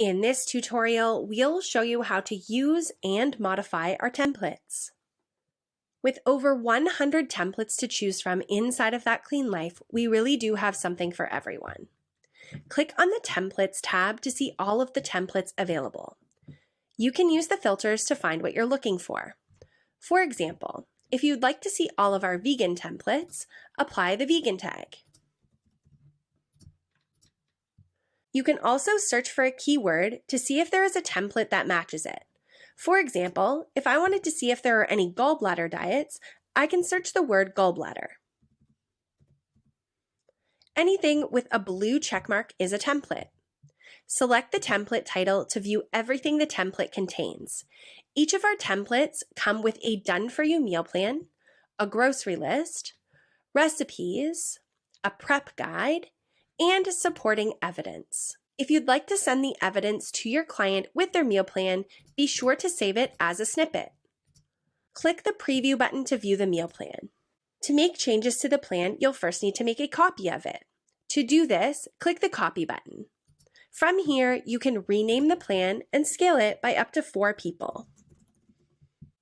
In this tutorial, we'll show you how to use and modify our templates. With over 100 templates to choose from inside of That Clean Life, we really do have something for everyone. Click on the Templates tab to see all of the templates available. You can use the filters to find what you're looking for. For example, if you'd like to see all of our vegan templates, apply the vegan tag. You can also search for a keyword to see if there is a template that matches it. For example, if I wanted to see if there are any gallbladder diets, I can search the word gallbladder. Anything with a blue checkmark is a template. Select the template title to view everything the template contains. Each of our templates come with a done-for-you meal plan, a grocery list, recipes, a prep guide, and supporting evidence. If you'd like to send the evidence to your client with their meal plan, be sure to save it as a snippet. Click the Preview button to view the meal plan. To make changes to the plan, you'll first need to make a copy of it. To do this, click the Copy button. From here, you can rename the plan and scale it by up to 4 people.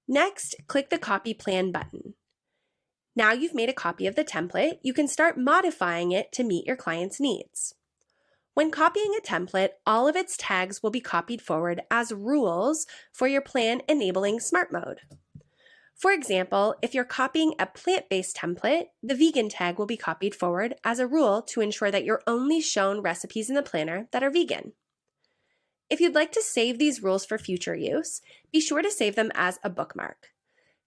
Next, click the Copy Plan button. Now you've made a copy of the template, you can start modifying it to meet your client's needs. When copying a template, all of its tags will be copied forward as rules for your plan enabling smart mode. For example, if you're copying a plant-based template, the vegan tag will be copied forward as a rule to ensure that you're only shown recipes in the planner that are vegan. If you'd like to save these rules for future use, be sure to save them as a bookmark.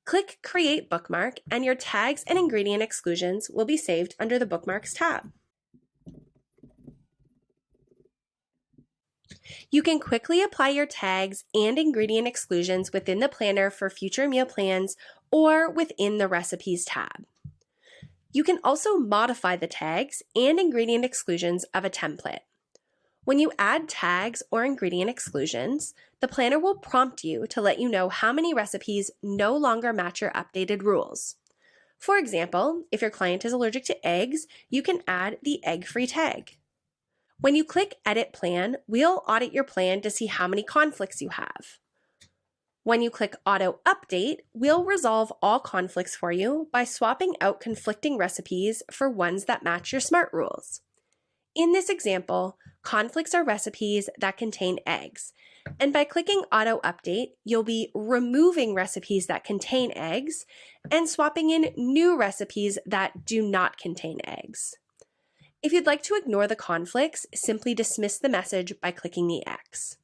Click Create Bookmark and your tags and ingredient exclusions will be saved under the Bookmarks tab. You can quickly apply your tags and ingredient exclusions within the planner for future meal plans or within the Recipes tab. You can also modify the tags and ingredient exclusions of a template. When you add tags or ingredient exclusions, the planner will prompt you to let you know how many recipes no longer match your updated rules. For example, if your client is allergic to eggs, you can add the egg-free tag. When you click Edit Plan, we'll audit your plan to see how many conflicts you have. When you click Auto Update, we'll resolve all conflicts for you by swapping out conflicting recipes for ones that match your SMART rules. In this example, conflicts are recipes that contain eggs, and by clicking Auto Update, you'll be removing recipes that contain eggs and swapping in new recipes that do not contain eggs. If you'd like to ignore the conflicts, simply dismiss the message by clicking the X.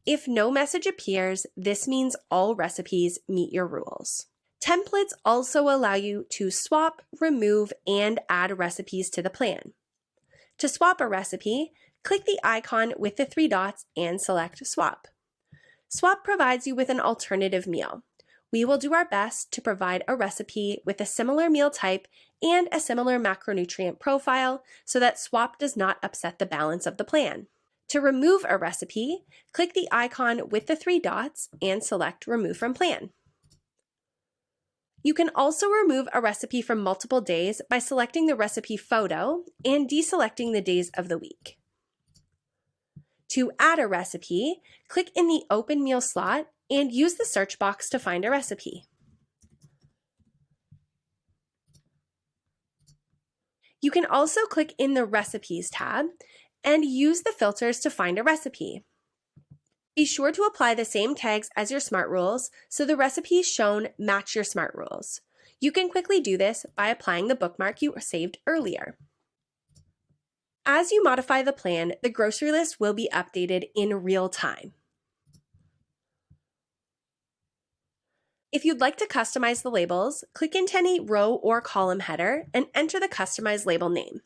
If no message appears, this means all recipes meet your rules. Templates also allow you to swap, remove, and add recipes to the plan. To swap a recipe, click the icon with the 3 dots and select Swap. Swap provides you with an alternative meal. We will do our best to provide a recipe with a similar meal type and a similar macronutrient profile so that swap does not upset the balance of the plan. To remove a recipe, click the icon with the 3 dots and select Remove from Plan. You can also remove a recipe from multiple days by selecting the recipe photo and deselecting the days of the week. To add a recipe, click in the Open Meal slot and use the search box to find a recipe. You can also click in the Recipes tab and use the filters to find a recipe. Be sure to apply the same tags as your SMART rules so the recipes shown match your SMART rules. You can quickly do this by applying the bookmark you saved earlier. As you modify the plan, the grocery list will be updated in real time. If you'd like to customize the labels, click into any row or column header and enter the customized label name.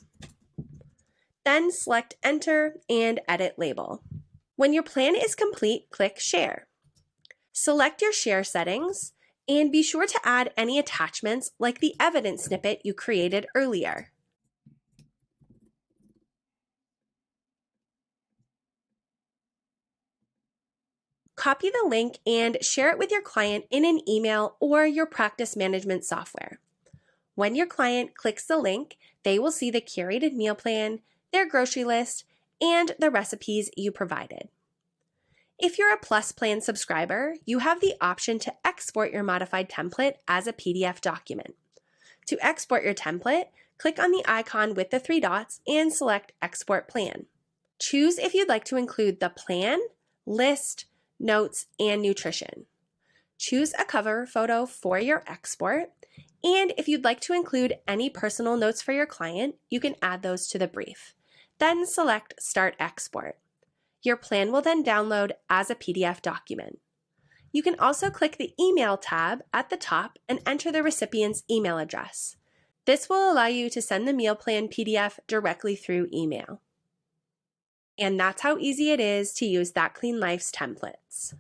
Then select Enter and Edit Label. When your plan is complete, click Share. Select your share settings and be sure to add any attachments like the evidence snippet you created earlier. Copy the link and share it with your client in an email or your practice management software. When your client clicks the link, they will see the curated meal plan, their grocery list, and the recipes you provided. If you're a Plus Plan subscriber, you have the option to export your modified template as a PDF document. To export your template, click on the icon with the 3 dots and select Export Plan. Choose if you'd like to include the plan, list, notes, and nutrition. Choose a cover photo for your export, and if you'd like to include any personal notes for your client, you can add those to the brief. Then select Start Export. Your plan will then download as a PDF document. You can also click the Email tab at the top and enter the recipient's email address. This will allow you to send the meal plan PDF directly through email. And that's how easy it is to use That Clean Life's templates.